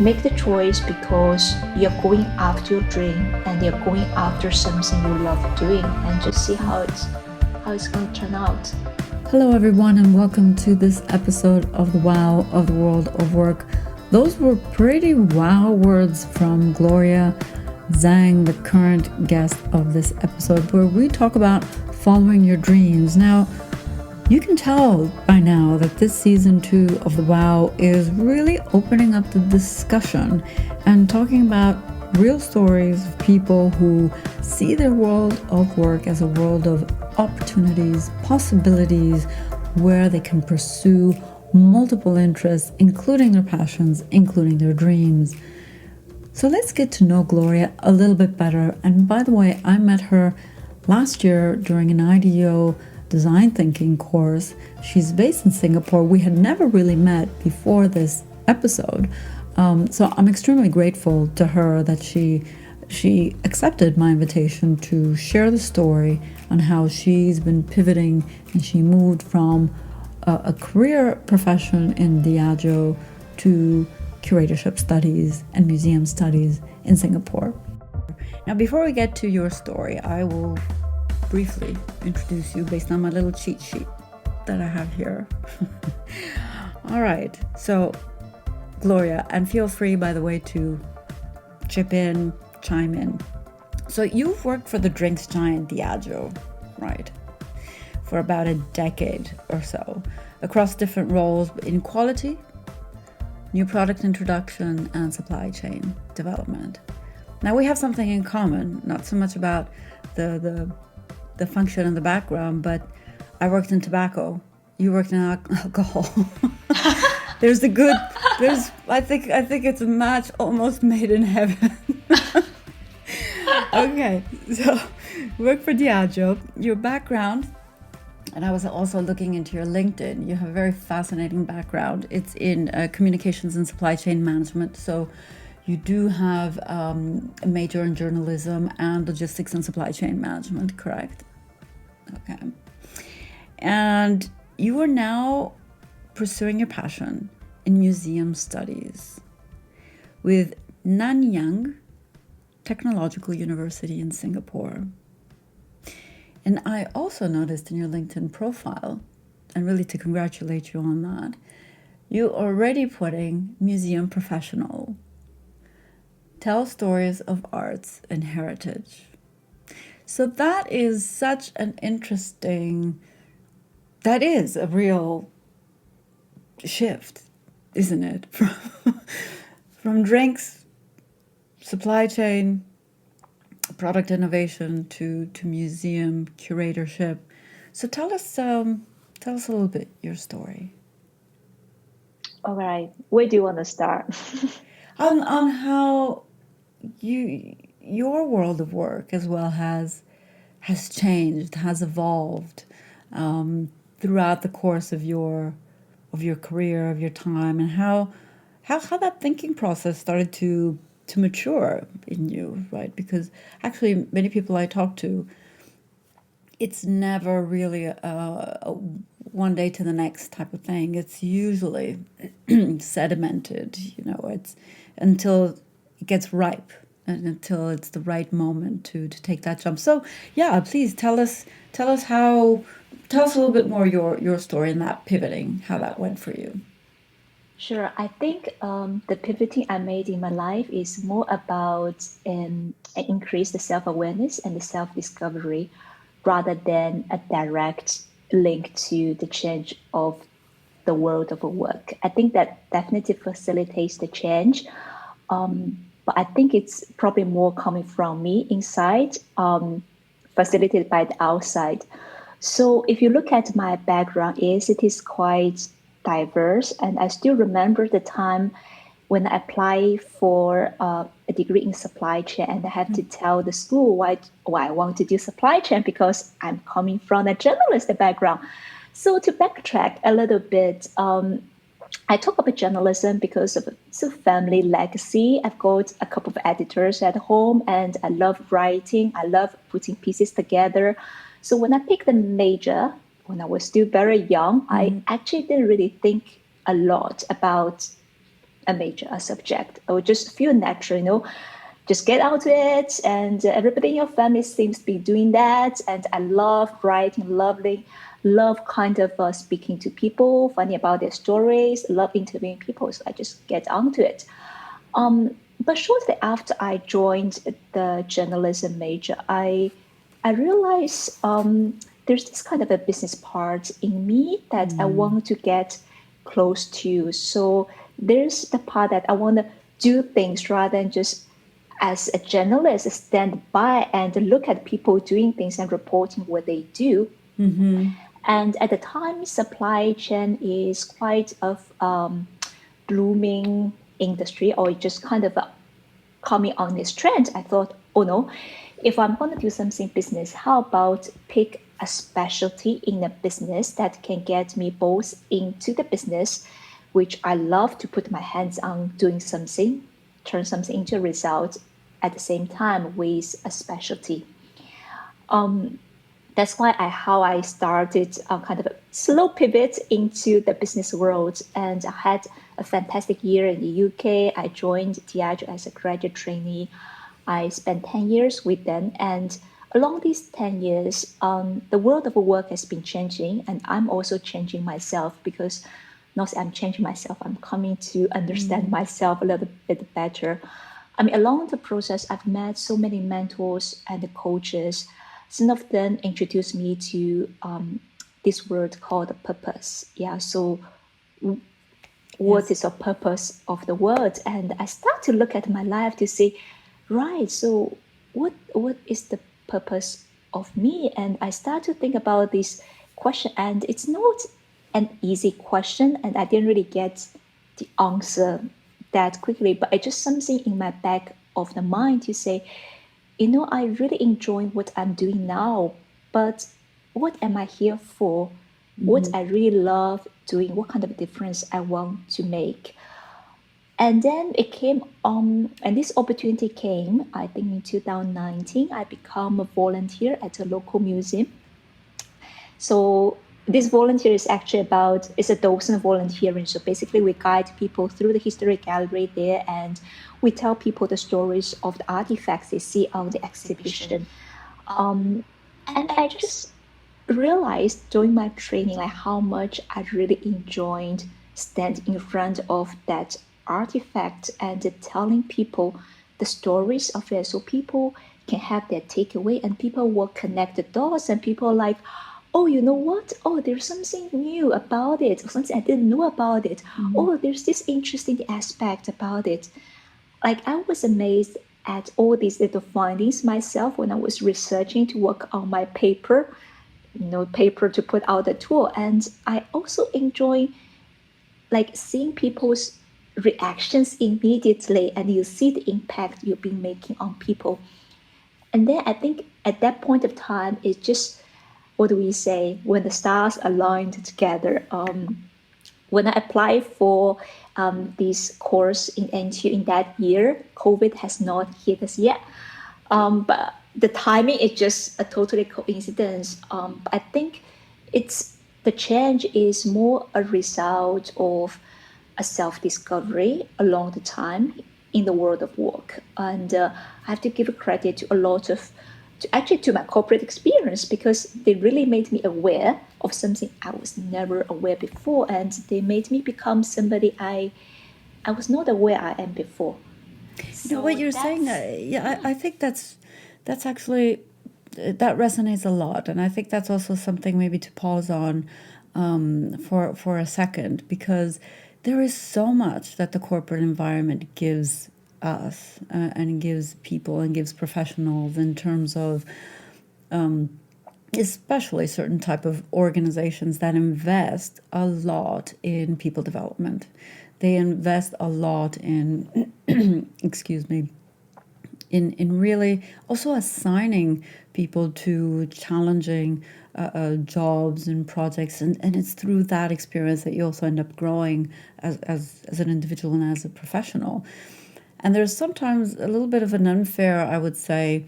Make the choice because you're going after your dream and you're going after something you love doing, and just see how it's going to turn out. Hello everyone, and welcome to this episode of the Wow of the World of Work. Those were pretty wow words from Gloria Zhang, the current guest of this episode, where we talk about following your dreams. Now, you can tell by now that this season 2 of the Wow is really opening up the discussion and talking about real stories of people who see their world of work as a world of opportunities, possibilities, where they can pursue multiple interests, including their passions, including their dreams. So let's get to know Gloria a little bit better. And by the way, I met her last year during an IDEO design thinking course. She's based in Singapore. We had never really met before this episode. So I'm extremely grateful to her that she accepted my invitation to share the story on how she's been pivoting, and she moved from a career profession in Diageo to curatorship studies and museum studies in Singapore. Now, before we get to your story, I will briefly introduce you based on my little cheat sheet that I have here. All right, so Gloria, and feel free, by the way, to chime in. So you've worked for the drinks giant Diageo, right, for about a decade or so, across different roles in quality, new product introduction, and supply chain development. Now we have something in common, not so much about the function in the background, but I worked in tobacco. You worked in alcohol. I think it's a match almost made in heaven. Okay, so work for Diageo. Your background, and I was also looking into your LinkedIn. You have a very fascinating background. It's in communications and supply chain management. So you do have a major in journalism and logistics and supply chain management, correct? Okay. And you are now pursuing your passion in museum studies with Nanyang Technological University in Singapore. And I also noticed in your LinkedIn profile, and really to congratulate you on that, you're already putting museum professional. Tell stories of arts and heritage. So that is such an that is a real shift, isn't it? From drinks, supply chain, product innovation to museum curatorship. So tell us a little bit your story. All right, where do you want to start? on how your world of work as well has changed, has evolved throughout the course of your career, of your time, and how that thinking process started to mature in you, right? Because actually many people I talk to, it's never really a one day to the next type of thing. It's usually sedimented, it's until it gets ripe and until it's the right moment to take that jump. So yeah, please tell us a little bit more your story and that pivoting, how that went for you. Sure. I think the pivoting I made in my life is more about an increase the self-awareness and the self-discovery rather than a direct link to the change of the world of work. I think that definitely facilitates the change. But I think it's probably more coming from me inside, facilitated by the outside. So if you look at my background, it is quite diverse, and I still remember the time when I applied for a degree in supply chain, and I have to tell the school why I want to do supply chain because I'm coming from a journalist background. So to backtrack a little bit, I talk about journalism because of family legacy. I've got a couple of editors at home, and I love writing. I love putting pieces together. So when I picked the major, when I was still very young, I actually didn't really think a lot about a major, a subject. I would just feel natural, just get out to it. And everybody in your family seems to be doing that. And I love writing, love kind of speaking to people, finding about their stories, love interviewing people. So I just get onto it. But shortly after I joined the journalism major, I realized there's this kind of a business part in me that I want to get close to. So there's the part that I want to do things rather than just as a journalist stand by and look at people doing things and reporting what they do. And at the time, supply chain is quite of blooming industry or just kind of coming on this trend. I thought, oh no, if I'm going to do something business, how about pick a specialty in a business that can get me both into the business, which I love to put my hands on doing something, turn something into a result at the same time with a specialty. That's why how I started kind of a slow pivot into the business world. And I had a fantastic year in the UK. I joined Diageo as a graduate trainee. I spent 10 years with them. And along these 10 years, the world of work has been changing. And I'm also changing myself because not I'm changing myself, I'm coming to understand myself a little bit better. I mean, along the process, I've met so many mentors and coaches. Some of them introduced me to this word called purpose. Yeah, so what is the purpose of the word? And I start to look at my life to say, right, so what is the purpose of me? And I start to think about this question, and it's not an easy question, and I didn't really get the answer that quickly, but it's just something in my back of the mind to say, I really enjoy what I'm doing now, but what am I here for? What I really love doing, what kind of difference I want to make. And then it came and this opportunity came, I think in 2019, I become a volunteer at a local museum. So this volunteer is actually it's a docent volunteering. So basically we guide people through the history gallery there and we tell people the stories of the artifacts they see on the exhibition. And I just realized during my training like how much I really enjoyed standing in front of that artifact and telling people the stories of it so people can have their takeaway and people will connect the dots and people are like, oh, you know what? Oh, there's something new about it, or something I didn't know about it. Oh, there's this interesting aspect about it. Like I was amazed at all these little findings myself when I was researching to work on my paper, paper to put out the tool. And I also enjoy like seeing people's reactions immediately and you see the impact you've been making on people. And then I think at that point of time, it's just, what do we say, when the stars aligned together. When I applied for this course in NTU in that year, COVID has not hit us yet. But the timing is just a totally coincidence. I think it's the change is more a result of a self-discovery along the time in the world of work. And I have to give credit to a lot of, actually to my corporate experience because they really made me aware of something I was never aware before. And they made me become somebody I was not aware I am before. So what you're saying, I think that's actually that resonates a lot, and I think that's also something maybe to pause on for a second because there is so much that the corporate environment gives us and gives people and gives professionals in terms of especially certain type of organizations that invest a lot in people development. They invest a lot in excuse me, in really also assigning people to challenging jobs and projects, and it's through that experience that you also end up growing as an individual and as a professional. And there's sometimes a little bit of an unfair, I would say,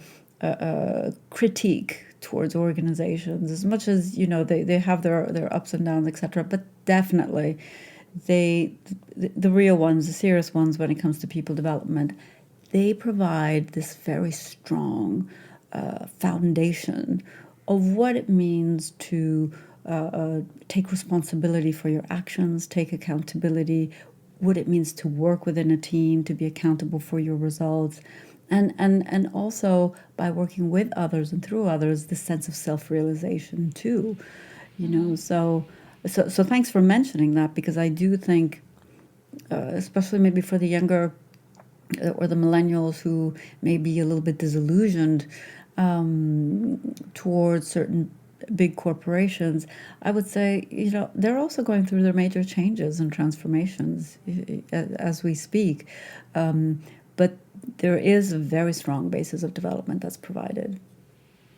critique towards organizations, as much as they have their ups and downs, etc. But definitely they, the real ones, the serious ones when it comes to people development, they provide this very strong foundation of what it means to take responsibility for your actions, take accountability, what it means to work within a team, to be accountable for your results, and also by working with others and through others, the sense of self-realization too. You know, so thanks for mentioning that, because I do think, especially maybe for the younger or the millennials who may be a little bit disillusioned towards certain big corporations, I would say, you know, they're also going through their major changes and transformations as we speak. But there is a very strong basis of development that's provided.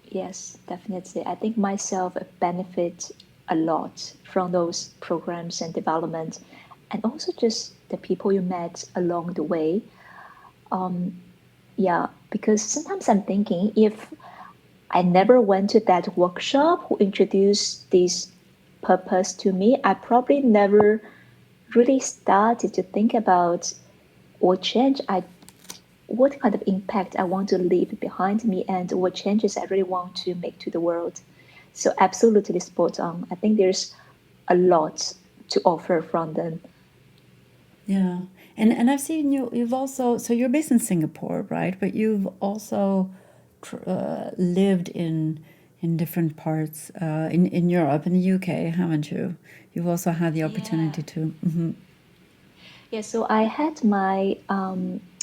Yes, definitely. I think myself benefit a lot from those programs and development, and also just the people you met along the way. Yeah, because sometimes I'm thinking if I never went to that workshop who introduced this purpose to me, I probably never really started to think about what change I what kind of impact I want to leave behind me and what changes I really want to make to the world. So absolutely spot on. I think there's a lot to offer from them. Yeah. And I've seen you've also, so you're based in Singapore, right? But you've also lived in different parts in Europe, in the UK, haven't you? You've also had the Yeah. opportunity to. Mhm. Yeah, so I had my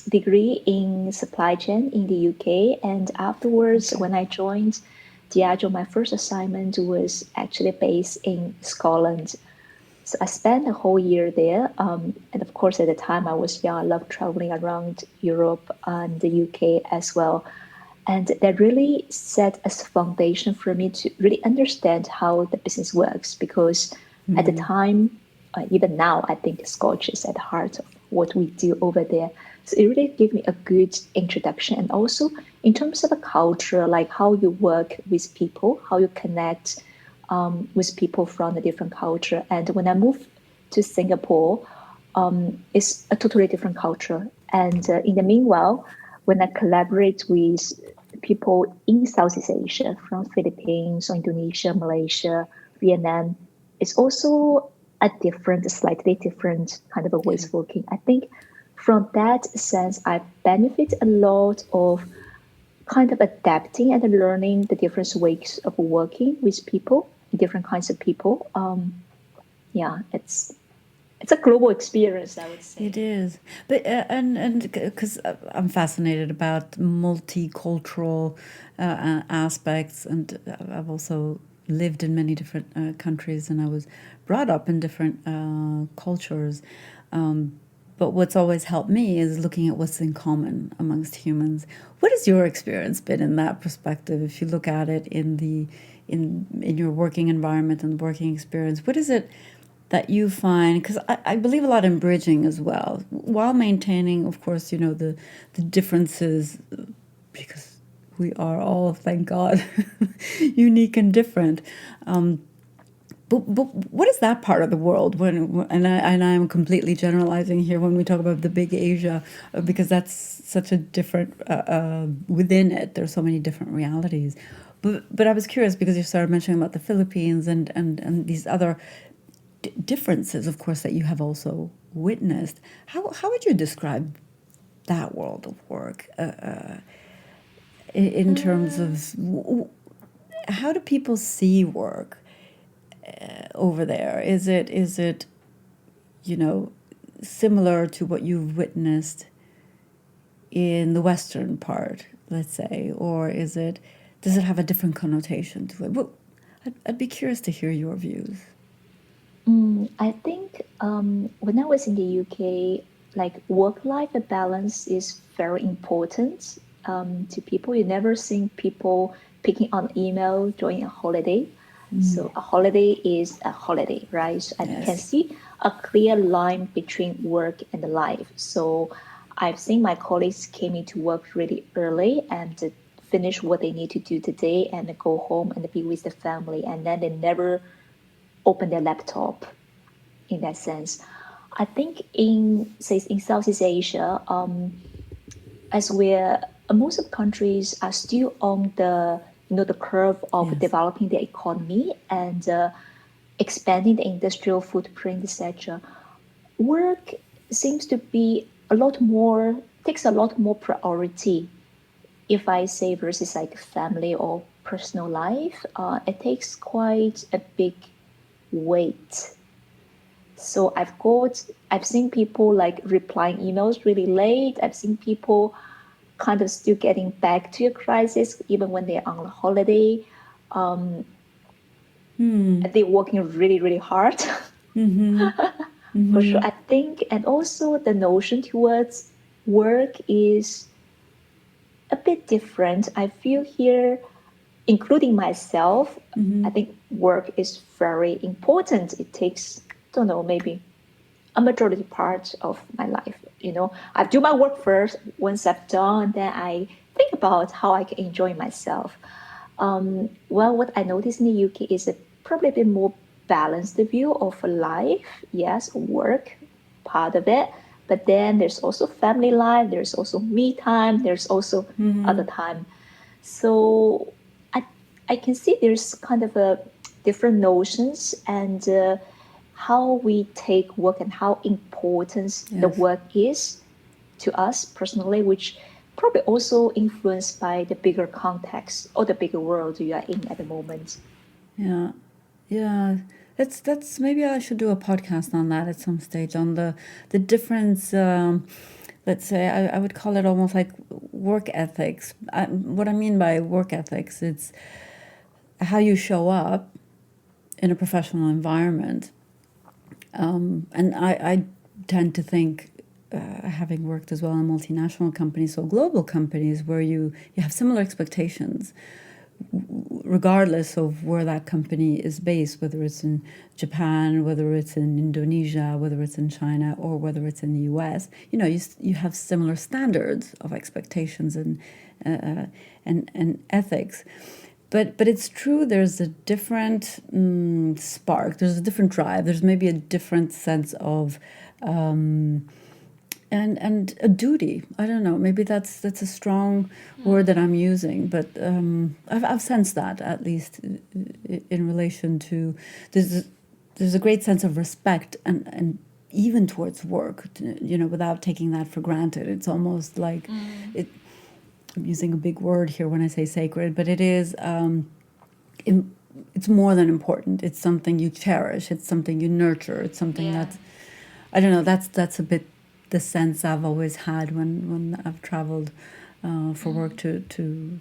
degree in supply chain in the UK, and afterwards, Okay. when I joined Diageo, my first assignment was actually based in Scotland. So I spent a whole year there. And of course, at the time I was young, I loved traveling around Europe and the UK as well. And that really set as a foundation for me to really understand how the business works. Because at the time, even now, I think Scotch is at the heart of what we do over there. So it really gave me a good introduction. And also, in terms of a culture, like how you work with people, how you connect with people from a different culture. And when I moved to Singapore, it's a totally different culture. And in the meanwhile, when I collaborate with people in Southeast Asia, from Philippines or Indonesia, Malaysia, Vietnam, it's also a different, slightly different kind of a ways Yeah. of working. I think from that sense, I benefit a lot of kind of adapting and learning the different ways of working with people, different kinds of people. Yeah, it's a global experience, I would It say. is, but and because I'm fascinated about multicultural aspects, and I've also lived in many different countries, and I was brought up in different cultures. But what's always helped me is looking at what's in common amongst humans. What has your experience been in that perspective? If you look at it in the in your working environment and working experience, what is it that you find, because I believe a lot in bridging as well, while maintaining, of course, you know, the differences, because we are all, thank God, unique and different. But what is that part of the world when, and I'm completely generalizing here when we talk about the big Asia, because that's such a different within it. There's so many different realities. But I was curious because you started mentioning about the Philippines and these other differences, of course, that you have also witnessed. How would you describe that world of work in terms Mm, of how do people see work over there? Is it you know similar to what you've witnessed in the western part, let's say, or is it does it have a different connotation to it? Well, I'd be curious to hear your views. I think when I was in the UK, like work-life balance is very important to people. You never seen people picking on email during a holiday. So a holiday is a holiday, right? So, and you can Yes. see a clear line between work and life. So I've seen my colleagues came into work really early and finish what they need to do today and go home and be with the family, and then they never open their laptop in that sense. I think in, say, in Southeast Asia, as where most of countries are still on the, the curve of Yes. developing the economy and expanding the industrial footprint, etc. Work seems to be a lot more, takes a lot more priority. If I say versus like family or personal life, it takes quite a big weight. So I've seen people like replying emails really late. I've seen people kind of still getting back to your crisis even when they're on holiday. They're working really, really hard. For sure. I think, and also the notion towards work is a bit different. I feel here, including myself, I think work is very important. It takes, don't know, maybe a majority part of my life. I do my work first. Once I've done, then I think about how I can enjoy myself. Well, what I noticed in the UK is probably a bit more balanced view of life. Yes, work, part of it, but then there's also family life, there's also me time, there's also other time. So I I can see there's kind of a different notions and how we take work and how important the Yes. work is to us personally, which probably also influenced by the bigger context or the bigger world you are in at the moment. Yeah. Yeah. That's maybe I should do a podcast on that at some stage on the difference. Let's say I would call it almost like work ethics. What I mean by work ethics, it's how you show up in a professional environment. And I tend to think, having worked as well in multinational companies, so global companies, where you have similar expectations, regardless of where that company is based, whether it's in Japan, whether it's in Indonesia, whether it's in China, or whether it's in the US. You have similar standards of expectations and ethics. But it's true. There's a different spark. There's a different drive. There's maybe a different sense of and a duty. I don't know. Maybe that's a strong word that I'm using, but I've sensed that, at least in relation to there's a great sense of respect and even towards work. Without taking that for granted. It's almost like it. I'm using a big word here when I say sacred, but it is. It's more than important. It's something you cherish. It's something you nurture. It's something Yeah. that's. I don't know. That's a bit the sense I've always had when I've traveled for work to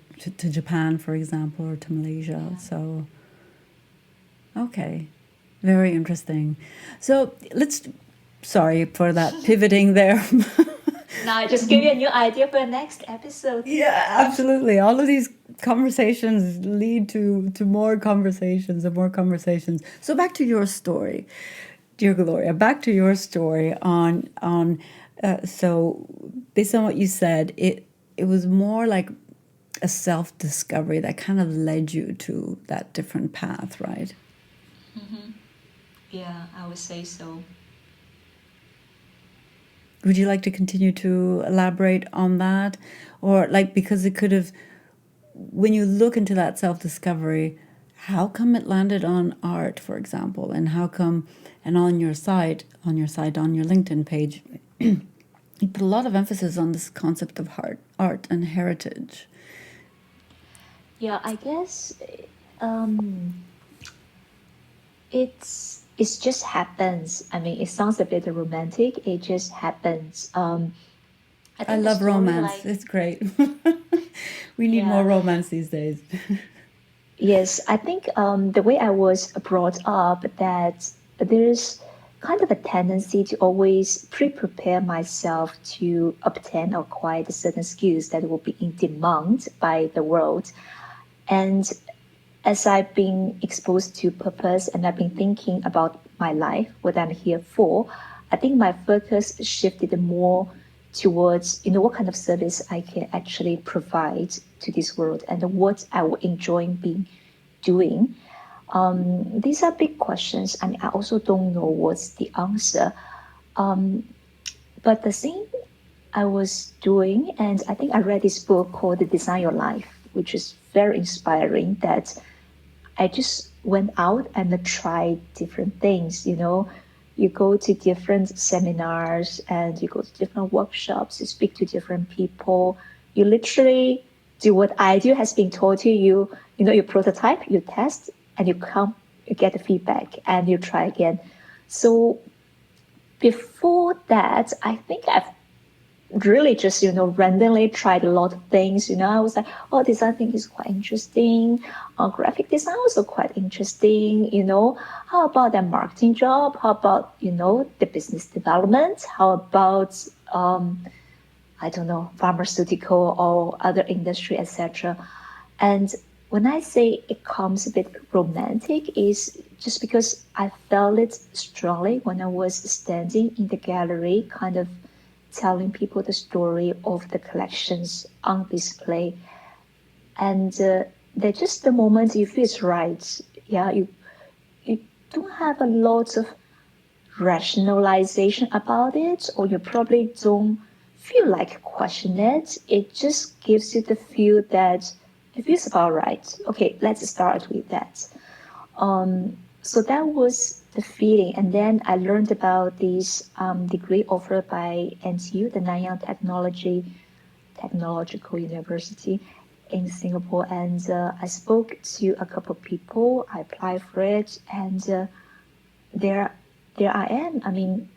Japan, for example, or to Malaysia. Yeah. So, okay, very interesting. So let's. Sorry for that pivoting there. Now I just give you a new idea for the next episode. Yeah, absolutely. All of these conversations lead to more conversations and more conversations. So back to your story, dear Gloria. Back to your story on. So based on what you said, it was more like a self discovery that kind of led you to that different path, right? Yeah, I would say so. Would you like to continue to elaborate on that, or like because it could have when you look into that self-discovery, how come it landed on art, for example, and how come, and on your LinkedIn page, you put a lot of emphasis on this concept of art and heritage. Yeah, I guess um, it just happens. I mean, it sounds a bit romantic. It just happens. I I think the love story, romance. like, It's great. We need more yeah, romance these days. yes, I think the way I was brought up, that there's kind of a tendency to always pre-prepare myself to obtain or acquire certain skills that will be in demand by the world. And as I've been exposed to purpose and I've been thinking about my life, what I'm here for, I think my focus shifted more towards, what kind of service I can actually provide to this world and what I would enjoy being doing. These are big questions. I mean, I also don't know what's the answer. Um, but the thing I was doing, and I think I read this book called Design Your Life, which is very inspiring. That I just went out and tried different things. You go to different seminars and you go to different workshops, you speak to different people. You literally do what I do has been taught to you. You prototype, you test, and you get the feedback, and you try again. So before that, I think I've really just randomly tried a lot of things. I was like, oh, design thing is quite interesting. Graphic design also quite interesting. How about that marketing job? How about the business development? How about I don't know, pharmaceutical or other industry, etc. And when I say it comes a bit romantic, is just because I felt it strongly when I was standing in the gallery, kind of telling people the story of the collections on display. And they're just the moment you feel it's right. Yeah, you don't have a lot of rationalization about it, or you probably don't feel like question it. It just gives you the feel that it feels about right. Okay, let's start with that. So that was the feeling, and then I learned about this degree offered by NTU, the Nanyang Technological University in Singapore, and I spoke to a couple of people. I applied for it, and there, there I am. I mean,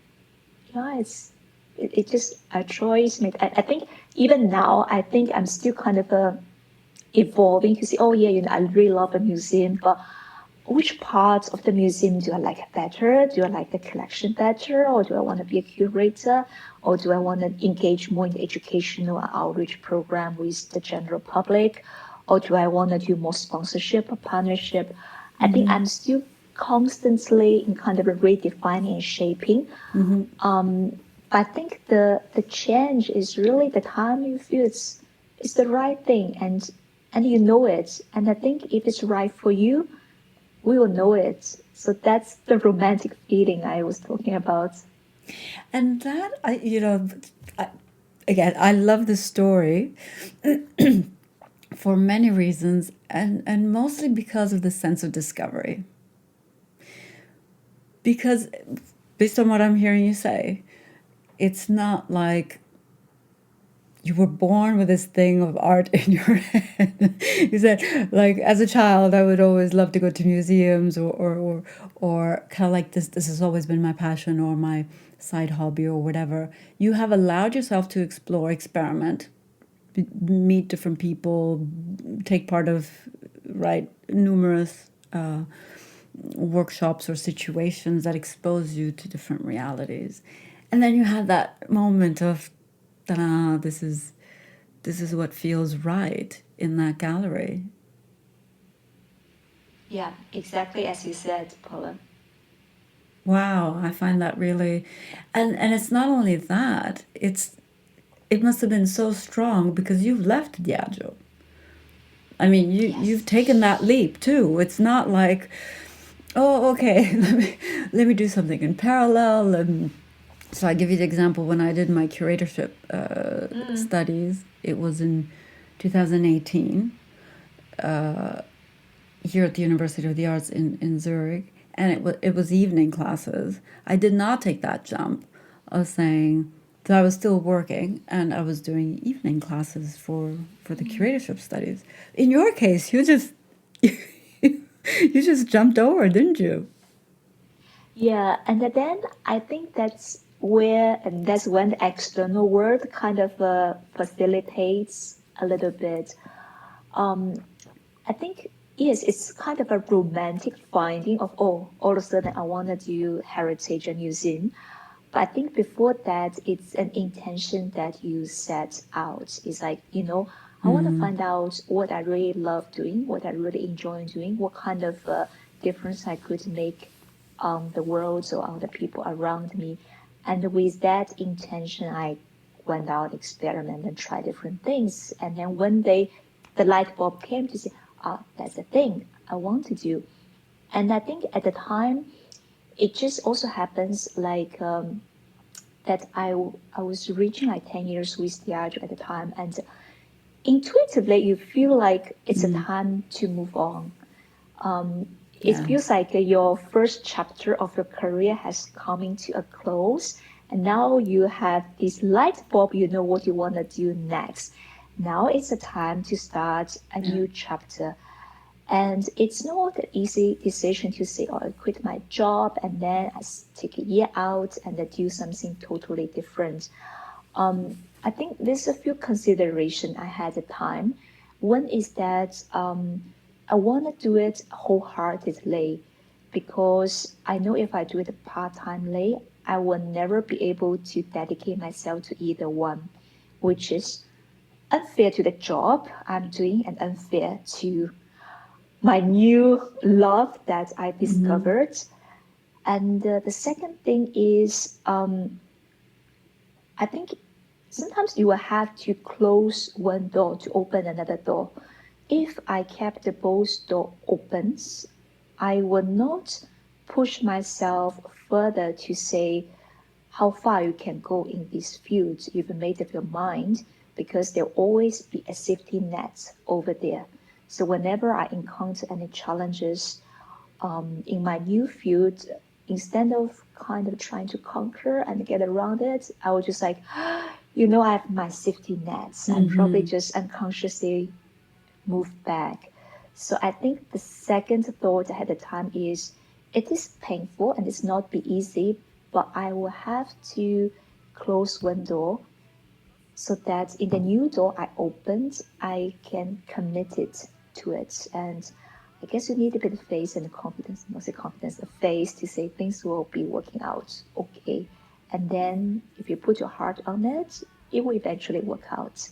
yeah, it's just a choice made. I think even now, I think I'm still kind of evolving to see. Oh yeah, I really love a museum, but which parts of the museum do I like better? Do I like the collection better, or do I want to be a curator, or do I want to engage more in the educational and outreach program with the general public, or do I want to do more sponsorship or partnership? I think I'm still constantly in kind of redefining and shaping. I think the change is really the time you feel it's the right thing, and you know it. And I think if it's right for you, we will know it. So that's the romantic feeling I was talking about. And that, I, again, I love the story for many reasons, and mostly because of the sense of discovery. Because based on what I'm hearing you say, it's not like you were born with this thing of art in your head. You said, like, as a child, I would always love to go to museums, or kind of like this has always been my passion or my side hobby or whatever. You have allowed yourself to explore, experiment, meet different people, take part of, right, numerous workshops or situations that expose you to different realities. And then you have that moment of, ta-da, this is what feels right in that gallery. Yeah, exactly as you said, Paula. Wow, I find that really, and it's not only that, it must have been so strong because you've left Diageo. I mean, you've Yes. taken that leap too. It's not like, oh, okay, let me do something in parallel. And so I give you the example when I did my curatorship studies. It was in 2018 here at the University of the Arts in Zurich, and it was evening classes. I did not take that jump of saying, so I was still working and I was doing evening classes for the curatorship studies. In your case, you just jumped over, didn't you? Yeah, and then I think that's when the external world kind of facilitates a little bit. Um, I think yes, it's kind of a romantic finding of, oh, all of a sudden I want to do heritage and museum. But I think before that, it's an intention that you set out. It's like, I want to find out what I really love doing, what I really enjoy doing, what kind of difference I could make on the world or on the people around me. And with that intention, I went out, experiment, and try different things. And then one day, the light bulb came to say, that's the thing I want to do. And I think at the time, it just also happens like that I was reaching like 10 years with Diageo at the time, and intuitively you feel like it's a time to move on. It Yeah. feels like your first chapter of your career has coming to a close, and now you have this light bulb, you know what you want to do next. Now it's a time to start a new chapter. And it's not an easy decision to say, oh, I quit my job and then I take a year out and then do something totally different. I think there's a few consideration I had at the time. One is that I want to do it wholeheartedly because I know if I do it part-timely, I will never be able to dedicate myself to either one, which is unfair to the job I'm doing and unfair to my new love that I discovered. And the second thing is, I think sometimes you will have to close one door to open another door. If I kept the both door opens, I will not push myself further to say how far you can go in this field. You've made up your mind because there'll always be a safety net over there. So whenever I encounter any challenges in my new field, instead of kind of trying to conquer and get around it, I was just like, I have my safety nets and probably just unconsciously move back. So I think the second thought at the time is it is painful and it's not be easy, but I will have to close one door so that in the new door I opened, I can commit it to it. And I guess you need a bit of faith and confidence, not say confidence, the faith to say things will be working out okay. And then if you put your heart on it, it will eventually work out.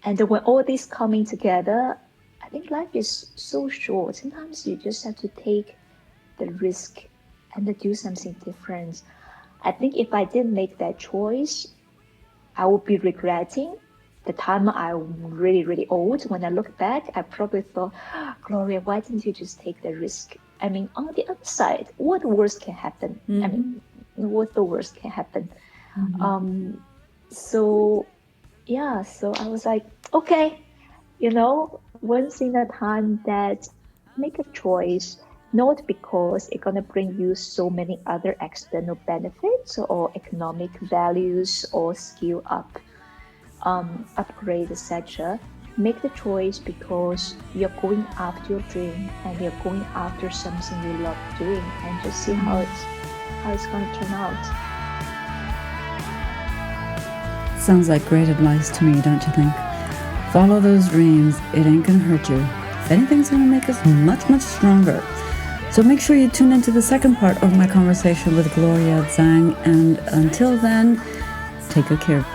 And when all this coming together, I think life is so short. Sometimes you just have to take the risk and do something different. I think if I didn't make that choice, I would be regretting the time I'm really, really old. When I look back, I probably thought, Gloria, why didn't you just take the risk? I mean, on the other side, what worst can happen? I mean, what the worst can happen? So yeah, so I was like, okay, once in a time that make a choice, not because it's gonna bring you so many other external benefits or economic values or skill upgrade, etc. Make the choice because you're going after your dream and you're going after something you love doing, and just see how it's gonna turn out. Sounds like great advice to me, don't you think? Follow those dreams. It ain't gonna hurt you. If anything, it's gonna make us much, much stronger. So make sure you tune into the second part of my conversation with Gloria Zhang. And until then, take good care.